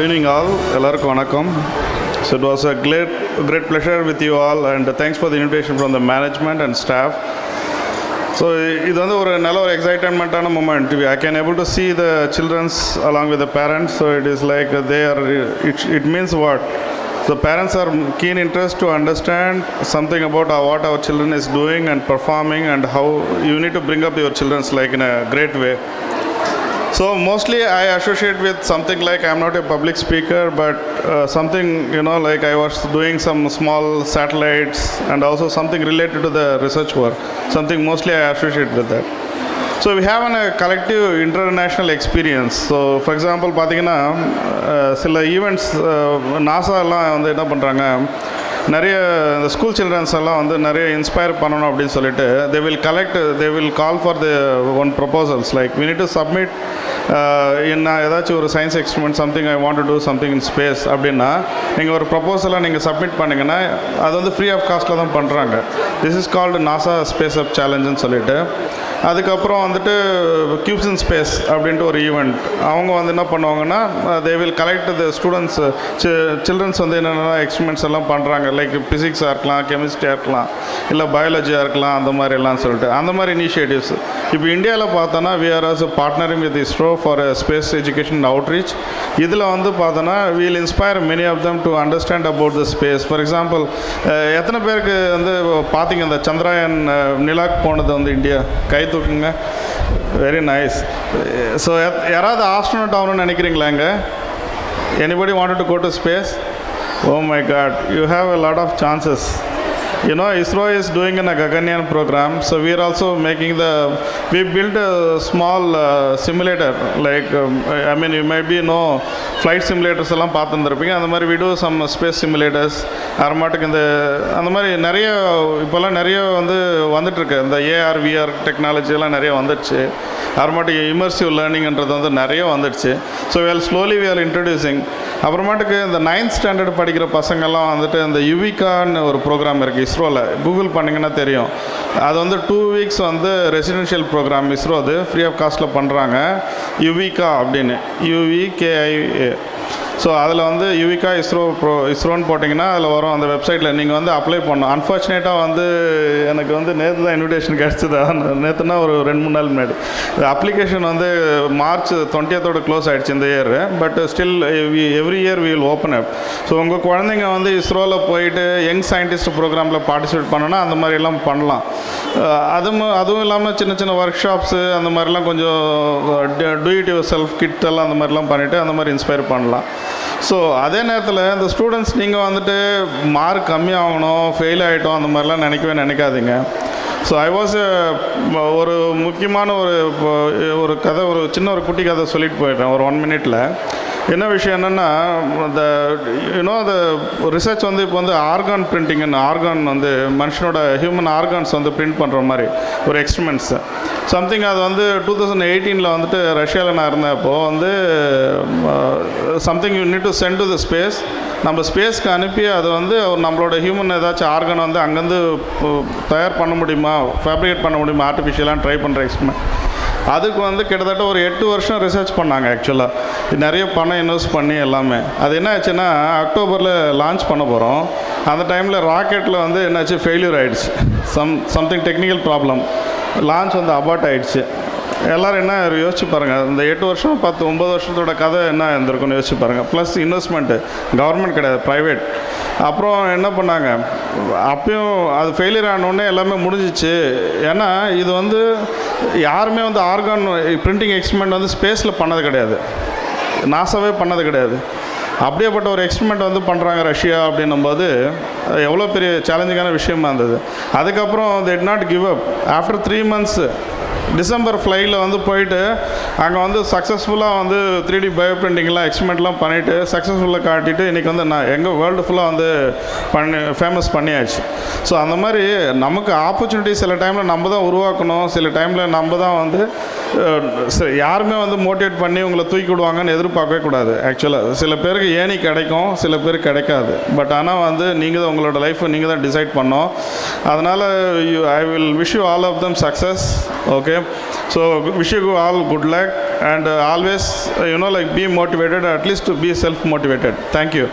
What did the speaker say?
Good evening all. எல்லாருக்கும் வணக்கம். So it was a great pleasure with you all, and thanks for the invitation from the management and staff. So இது வந்து ஒரு நல்ல ஒரு எக்ஸைட்மெண்ட்டான moment. I can able to see the children's along with the parents. So it is like they are. It means what? The parents are keen interest to understand something about what our children is doing and performing, and how you need to bring up your children's like in a great way. So mostly I associate with something like, I'm not a public speaker, but something, like I was doing some small satellites and also something related to the research work. Something mostly I associate with that. So we have a collective international experience. So for example, பார்த்தீங்கன்னா சில events நாசாலாம் வந்து என்ன பண்ணுறாங்க, நிறைய இந்த school children's எல்லாம் வந்து நிறைய இன்ஸ்பயர் பண்ணணும் அப்படின்னு சொல்லிட்டு they will call for the one proposals like we need to submit ஏதாச்சும் ஒரு science experiment something I want to do something in space அப்படின்னா நீங்கள் ஒரு ப்ரொபோசலாக நீங்கள் சப்மிட் பண்ணிங்கன்னா அது வந்து ஃப்ரீ ஆஃப் காஸ்ட்டில் தான் பண்ணுறாங்க. This is called NASA space up சேலஞ்சுன்னு சொல்லிட்டு. அதுக்கப்புறம் வந்துட்டு கியூப்ஸ் இன் ஸ்பேஸ் அப்படின்ட்டு ஒரு ஈவெண்ட். அவங்க வந்து என்ன பண்ணுவாங்கன்னா they will collect the students childrens வந்து என்னென்ன எக்ஸ்பெரிமெண்ட்ஸ் எல்லாம் பண்ணுறாங்க, லைக் ஃபிசிக்ஸாக இருக்கலாம், கெமிஸ்ட்ரியாக இருக்கலாம், இல்லை பயாலஜியாக இருக்கலாம், அந்த மாதிரி எல்லாம் சொல்லிட்டு அந்த மாதிரி இனிஷியேட்டிவ்ஸ். இப்போ இந்தியாவில் பார்த்தோன்னா we are also partnering with ISRO for space education and outreach. இதில் வந்து பார்த்தோன்னா we'll inspire many of them to understand about the space. For example, எத்தனை பேருக்கு வந்து பார்த்தீங்க இந்த சந்திராயன் நிலாக்கு போனது வந்து இந்தியா? கை தூக்குங்க. Very nice. ஸோ யாராவது ஆஸ்ட்ரோனட் ஆகணும்னு நினைக்கிறீங்களாங்க? Anybody wanted to go to space? Oh my God, you have a lot of chances. ISRO is doing a Gaganyaan program, so we are also we built a small simulator, like you maybe know flight simulators எல்லாம் பார்த்துருப்பீங்க. அந்த மாதிரி we do some space simulators. அப்புறமாட்டுக்கு அந்த மாதிரி நிறைய இப்போல்லாம் நிறைய வந்துட்டுருக்கு. இந்த AR VR டெக்னாலஜி எல்லாம் நிறைய வந்துடுச்சு. அப்புறமாட்டுக்கு இமர்சிவ் லேர்னிங்ன்றது வந்து நிறைய வந்துடுச்சு. So slowly we are introducing. அப்புறமாட்டுக்கு இந்த 9th ஸ்டாண்டர்ட் படிக்கிற பசங்கள்லாம் வந்துட்டு இந்த யுவிகான்னு ஒரு ப்ரோக்ராம் இருக்குது இஸ்ரோவில். கூகுள் பண்ணிங்கன்னா தெரியும். அது வந்து 2 weeks வந்து ரெசிடென்ஷியல் ப்ரோக்ராம் இஸ்ரோ அது ஃப்ரீ ஆஃப் காஸ்ட்டில் பண்ணுறாங்க. யுவிகா அப்படின்னு, UVKIA. ஸோ அதில் வந்து யுவிகா இஸ்ரோன்னு போட்டிங்கன்னா அதில் வரும். அந்த வெப்சைட்டில் நீங்கள் வந்து அப்ளை பண்ணணும். அன்ஃபார்ச்சுனேட்டாக வந்து எனக்கு வந்து நேற்று தான் இன்விடேஷன் கிடச்சிது. நேற்றுனா ஒரு 2-3 நாள் முன்னாடி. அப்ளிகேஷன் வந்து March 20th க்ளோஸ் ஆகிடுச்சு இந்த year. But still every year we will open up. So உங்கள் குழந்தைங்க வந்து இஸ்ரோவில் போயிட்டு யங் சயின்டிஸ்ட் ப்ரோக்ராமில் பார்ட்டிசிபேட் பண்ணோன்னா அந்த மாதிரிலாம் பண்ணலாம். அதுவும் இல்லாமல் சின்ன சின்ன ஒர்க் ஷாப்ஸு அந்த மாதிரிலாம் கொஞ்சம் do it yourself kit எல்லாம் அந்த மாதிரிலாம் பண்ணிவிட்டு அந்த மாதிரி இன்ஸ்பயர் பண்ணலாம். ஸோ அதே நேரத்தில் இந்த ஸ்டூடெண்ட்ஸ் நீங்கள் வந்துட்டு மார்க் கம்மியாகணும், ஃபெயில் ஆகிட்டோம் அந்த மாதிரிலாம் நினைக்காதீங்க. ஸோ ஐ வாஸ் ஒரு முக்கியமான ஒரு கதை, ஒரு சின்ன ஒரு குட்டி கதை சொல்லிட்டு போயிட்டேன் ஒரு 1 minute. என்ன விஷயம் என்னென்னா, அந்த ரிசர்ச் வந்து இப்போ வந்து ஆர்கான் பிரிண்டிங்னு, ஆர்கான் வந்து மனுஷனோட ஹியூமன் ஆர்கான்ஸ் வந்து பிரிண்ட் பண்ணுற மாதிரி ஒரு எக்ஸ்பெரிமெண்ட்ஸு சம்திங். அது வந்து 2018 வந்துட்டு ரஷ்யாவில் நான் இருந்தேன். அப்போது வந்து something you need to send to the space. நம்ம ஸ்பேஸ்க்கு அனுப்பி அது வந்து நம்மளோட ஹியூமன் ஏதாச்சும் ஆர்கனை வந்து அங்கேருந்து தயார் பண்ண முடியுமா, ஃபேப்ரிகேட் பண்ண முடியுமா ஆர்டிஃபிஷியலாக ட்ரை பண்ணுற எக்ஸ்பெரிமெண்ட். அதுக்கு வந்து கிட்டத்தட்ட ஒரு 8 வருஷம் ரிசர்ச் பண்ணாங்க. ஆக்சுவலாக நிறைய பணம் இன்வெஸ்ட் பண்ணி எல்லாமே. அது என்ன ஆச்சுன்னா, அக்டோபரில் லான்ச் பண்ண போகிறோம். அந்த டைமில் ராக்கெட்டில் வந்து என்னாச்சு, ஃபெயிலியர் ஆகிடுச்சு. Something technical problem. லான்ச் வந்து அபார்ட் ஆகிடுச்சு. எல்லோரும் என்ன யோசிச்சு பாருங்கள், இந்த 8 வருஷம் 9 வருஷத்தோட கதை என்ன இருந்திருக்குன்னு யோசிச்சு பாருங்கள். ப்ளஸ் இன்வெஸ்ட்மெண்ட்டு, கவர்மெண்ட் கிடையாது, ப்ரைவேட். அப்புறம் என்ன பண்ணாங்க, அப்பயும் அது ஃபெயிலியர் ஆனோடனே எல்லாமே முடிஞ்சிச்சு. ஏன்னா இது வந்து யாருமே வந்து ஆர்கான் பிரிண்டிங் எக்ஸ்பெரிமெண்ட் வந்து ஸ்பேஸில் பண்ணது கிடையாது, நாசாவே பண்ணது கிடையாது. அப்படியேப்பட்ட ஒரு எக்ஸ்பெரிமெண்ட் வந்து பண்ணுறாங்க ரஷ்யா அப்படின்னும்போது எவ்வளோ பெரிய சேலஞ்சிங்கான விஷயமா இருந்தது. அதுக்கப்புறம் they did not give up. After 3 months December ஃப்ளைட்டில் வந்து போயிட்டு அங்கே வந்து சக்ஸஸ்ஃபுல்லாக வந்து 3D பயோ பிரிண்டிங்லாம் எக்ஸ்பெரிமெண்ட்லாம் பண்ணிவிட்டு சக்ஸஸ்ஃபுல்லாக காட்டிட்டு இன்றைக்கி வந்து எங்கள் வேர்ல்டு ஃபுல்லாக வந்து ஃபேமஸ் பண்ணியாச்சு. ஸோ அந்த மாதிரி நமக்கு ஆப்பர்ச்சுனிட்டி சில டைமில் நம்ம தான் உருவாக்கணும். சில டைமில் நம்ம தான் வந்து யாருமே வந்து மோட்டிவேட் பண்ணி உங்களை தூக்கி விடுவாங்கன்னு எதிர்பார்க்கவே கூடாது. ஆக்சுவலாக சில பேருக்கு ஏணி கிடைக்கும், சில பேருக்கு கிடைக்காது. பட் ஆனால் வந்து நீங்கள் தான் உங்களோட லைஃப்பை நீங்கள் தான் டிசைட் பண்ணோம். அதனால் I will wish you all of them success. Okay, so wish you all good luck. and always, like be motivated, at least to be self-motivated. Thank you.